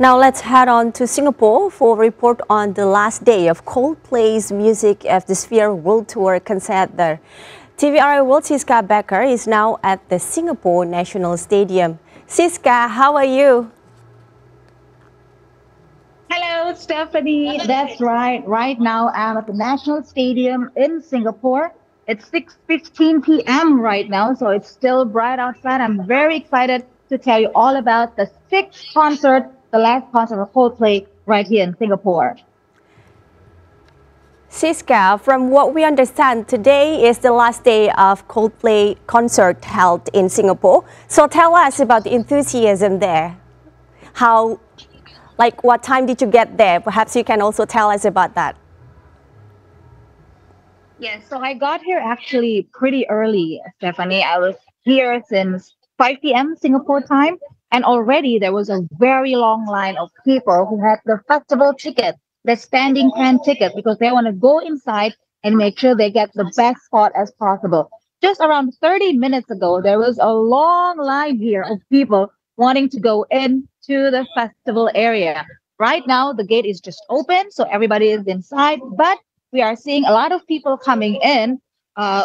Now let's head on to Singapore for a report on the last day of Coldplay's Music of the Sphere World Tour concert there. TVRI World Siska Becker is now at the Singapore National Stadium. Siska, how are you? Hello, Stephanie. That's right. Right now, I'm at the National Stadium in Singapore. It's 6:15 p.m. right now, so it's still bright outside. I'm very excited to tell you all about the sixth concert, the last concert of Coldplay right here in Singapore. Siska, from what we understand, today is the last day of Coldplay concert held in Singapore. So tell us about the enthusiasm there. What time did you get there? Perhaps you can also tell us about that. Yes, so I got here actually pretty early, Stephanie. I was here since 5 p.m. Singapore time, and already there was a very long line of people who had the festival ticket, the standing pan ticket, because they want to go inside and make sure they get the best spot as possible. Just around 30 minutes ago, there was a long line here of people wanting to go into the festival area. Right now, the gate is just open, so everybody is inside, but we are seeing a lot of people coming in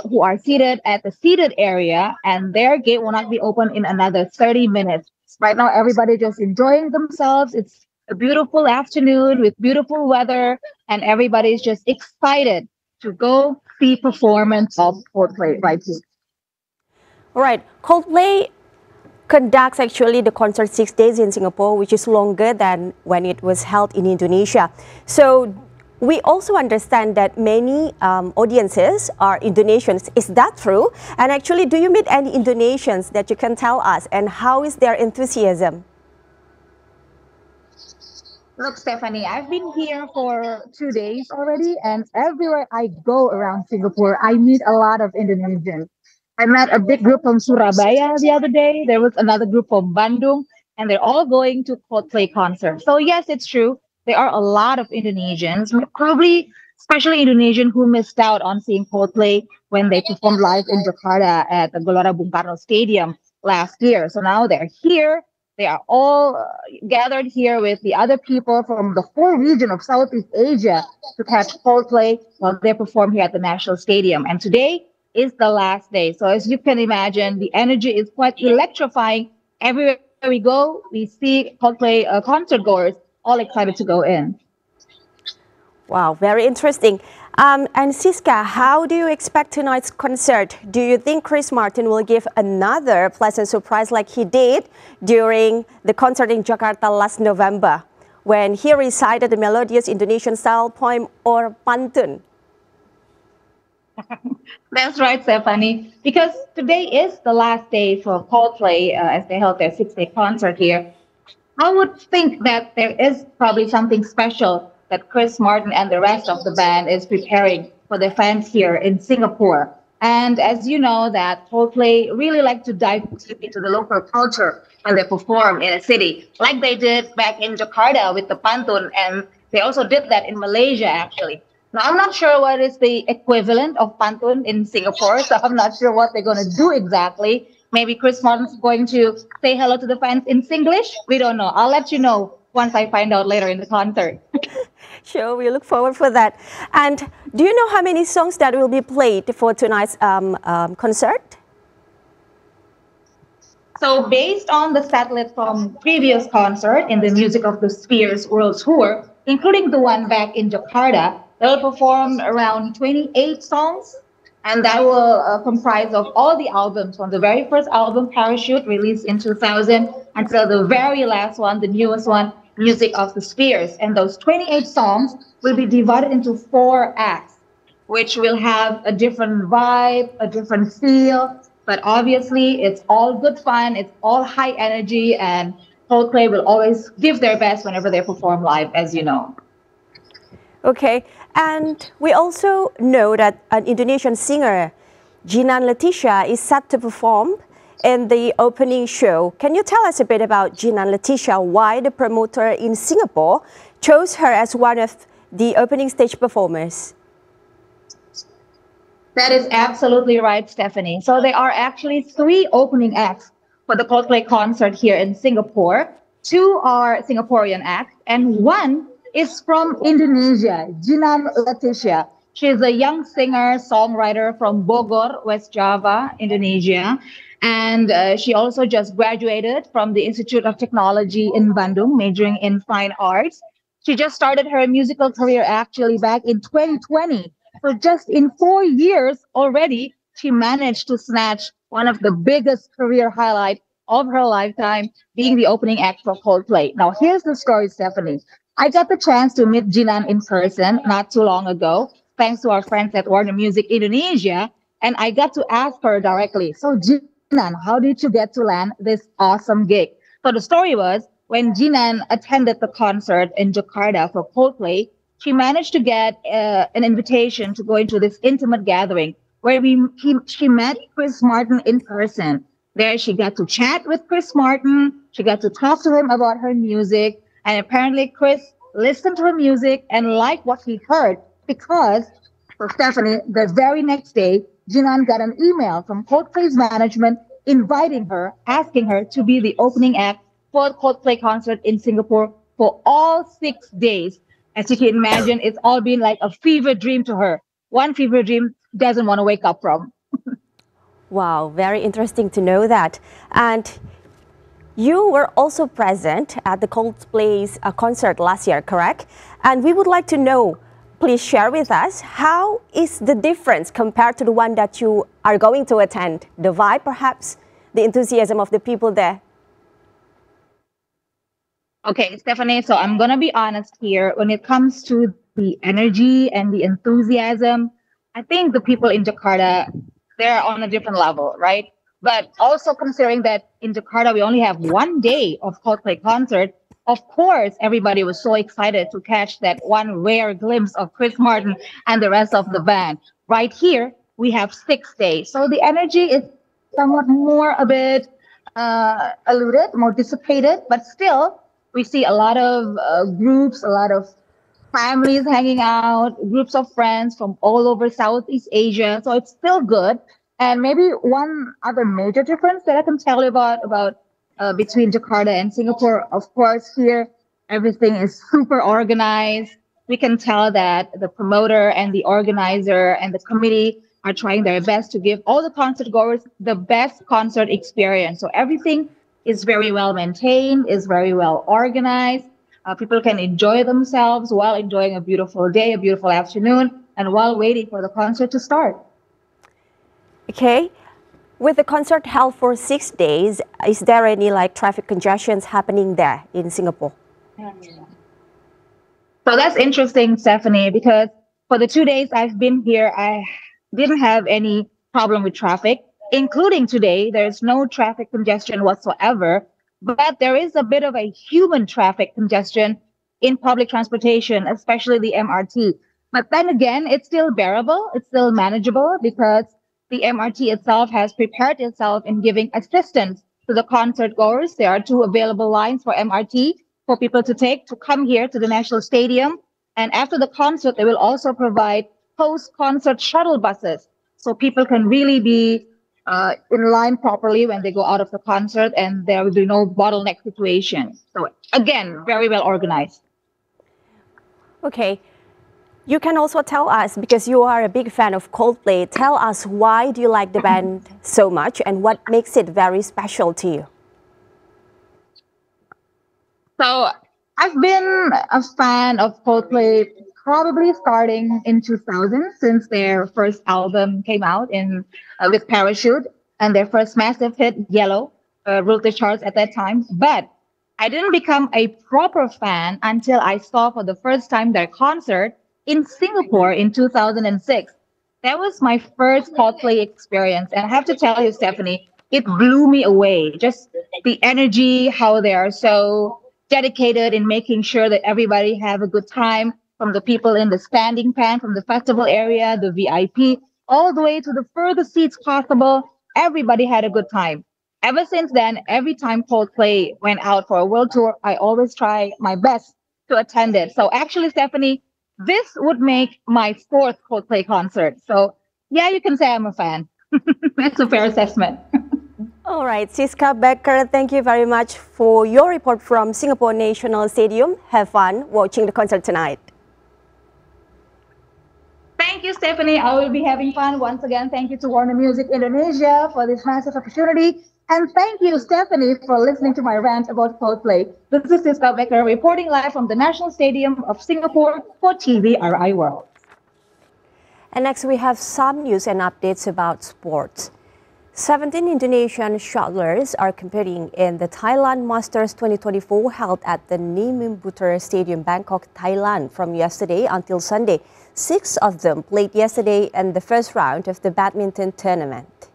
who are seated at the seated area, and their gate will not be open in another 30 minutes. Right now, everybody just enjoying themselves. It's a beautiful afternoon with beautiful weather, and everybody's just excited to go see performance of Coldplay right here. All right, Coldplay conducts actually the concert 6 days in Singapore, which is longer than when it was held in Indonesia. So we also understand that many audiences are Indonesians. Is that true? And actually, do you meet any Indonesians that you can tell us, and how is their enthusiasm? Look, Stephanie, I've been here for 2 days already, and everywhere I go around Singapore, I meet a lot of Indonesians. I met a big group from Surabaya the other day. There was another group from Bandung, and they're all going to Coldplay concert. So yes, it's true. There are a lot of Indonesians, probably especially Indonesian who missed out on seeing Coldplay when they performed live in Jakarta at the Gelora Bung Karno Stadium last year. So now they're here. They are all gathered here with the other people from the whole region of Southeast Asia to catch Coldplay while they perform here at the National Stadium. And today is the last day. So as you can imagine, the energy is quite electrifying. Everywhere we go, we see Coldplay concert goers all excited to go in. Wow, very interesting. And Siska, how do you expect tonight's concert? Do you think Chris Martin will give another pleasant surprise like he did during the concert in Jakarta last November, when he recited the melodious Indonesian style poem or pantun? That's right, Stephanie. Because today is the last day for Coldplay as they held their 6-day concert here. I would think that there is probably something special that Chris Martin and the rest of the band is preparing for their fans here in Singapore. And as you know, that Coldplay really like to dive deep into the local culture when they perform in a city, like they did back in Jakarta with the pantun, and they also did that in Malaysia, actually. Now, I'm not sure what is the equivalent of pantun in Singapore, so I'm not sure what they're going to do exactly. Maybe Chris Martin's going to say hello to the fans in Singlish. We don't know. I'll let you know once I find out later in the concert. Sure, we look forward for that. And do you know how many songs that will be played for tonight's concert? So based on the set list from previous concert in the Music of the Spheres World Tour, including the one back in Jakarta, they'll perform around 28 songs, and that will comprise of all the albums from the very first album, Parachute, released in 2000, until the very last one, the newest one, Music of the Spheres. And those 28 songs will be divided into 4 acts, which will have a different vibe, a different feel. But obviously, it's all good fun, it's all high energy, and Coldplay will always give their best whenever they perform live, as you know. Okay, and we also know that an Indonesian singer, Jinan Letitia, is set to perform in the opening show. Can you tell us a bit about Jinan Letitia, why the promoter in Singapore chose her as one of the opening stage performers? That is absolutely right, Stephanie. So there are actually 3 opening acts for the Coldplay concert here in Singapore. Two are Singaporean acts, and one is from Indonesia, Jinan Leticia. She's a young singer, songwriter from Bogor, West Java, Indonesia. And she also just graduated from the Institute of Technology in Bandung, majoring in fine arts. She just started her musical career actually back in 2020. So just in 4 years already, she managed to snatch one of the biggest career highlights of her lifetime, being the opening act for Coldplay. Now, here's the story, Stephanie. I got the chance to meet Jinan in person not too long ago, thanks to our friends at Warner Music Indonesia, and I got to ask her directly, so Jinan, how did you get to land this awesome gig? So the story was when Jinan attended the concert in Jakarta for Coldplay, she managed to get an invitation to go into this intimate gathering where she met Chris Martin in person. There, she got to chat with Chris Martin. She got to talk to him about her music. And apparently, Chris listened to her music and liked what he heard because, for Stephanie, the very next day, Jinan got an email from Coldplay's management inviting her, asking her to be the opening act for the Coldplay concert in Singapore for all 6 days. As you can imagine, it's all been like a fever dream to her. One fever dream doesn't want to wake up from. Wow, very interesting to know that. And you were also present at the Coldplay's concert last year, correct? And we would like to know, please share with us, how is the difference compared to the one that you are going to attend? The vibe, perhaps, the enthusiasm of the people there? Okay, Stephanie, so I'm going to be honest here. When it comes to the energy and the enthusiasm, I think the people in Jakarta, they're on a different level, right? But also considering that in Jakarta, we only have 1 day of Coldplay concert, of course, everybody was so excited to catch that one rare glimpse of Chris Martin and the rest of the band. Right here, we have 6 days. So the energy is somewhat more a bit alluded, more dissipated, but still, we see a lot of groups, a lot of families hanging out, groups of friends from all over Southeast Asia. So it's still good. And maybe one other major difference that I can tell you about between Jakarta and Singapore, of course, here everything is super organized. We can tell that the promoter and the organizer and the committee are trying their best to give all the concert goers the best concert experience. So everything is very well maintained, is very well organized. People can enjoy themselves while enjoying a beautiful day, a beautiful afternoon, and while waiting for the concert to start. Okay. With the concert held for 6 days, is there any like traffic congestions happening there in Singapore? So that's interesting, Stephanie, because for the 2 days I've been here, I didn't have any problem with traffic, including today. There's no traffic congestion whatsoever, but there is a bit of a human traffic congestion in public transportation, especially the MRT. But then again, it's still bearable, it's still manageable because the MRT itself has prepared itself in giving assistance to the concert goers. There are two available lines for MRT for people to take to come here to the National Stadium. And after the concert, they will also provide post-concert shuttle buses so people can really be in line properly when they go out of the concert and there will be no bottleneck situation. So again, very well organized. Okay. You can also tell us, because you are a big fan of Coldplay, tell us why do you like the band so much and what makes it very special to you? So I've been a fan of Coldplay probably starting in 2000 since their first album came out in with Parachute and their first massive hit Yellow ruled the charts at that time. But I didn't become a proper fan until I saw for the first time their concert in Singapore in 2006. That was my first Coldplay experience. And I have to tell you, Stephanie, it blew me away. Just the energy, how they are so dedicated in making sure that everybody have a good time, from the people in the standing pan, from the festival area, the VIP, all the way to the furthest seats possible. Everybody had a good time. Ever since then, every time Coldplay went out for a world tour, I always try my best to attend it. So actually, Stephanie, this would make my fourth Coldplay concert. So yeah, you can say I'm a fan. That's a fair assessment. All right, Siska Becker, thank you very much for your report from Singapore National Stadium. Have fun watching the concert tonight. Thank you, Stephanie. I will be having fun. Once again, thank you to Warner Music Indonesia for this massive opportunity. And thank you, Stephanie, for listening to my rant about Coldplay. This is Siska Becker reporting live from the National Stadium of Singapore for TVRI World. And next we have some news and updates about sports. 17 Indonesian shuttlers are competing in the Thailand Masters 2024 held at the Nimimbutur Stadium, Bangkok, Thailand from yesterday until Sunday. 6 of them played yesterday in the first round of the badminton tournament.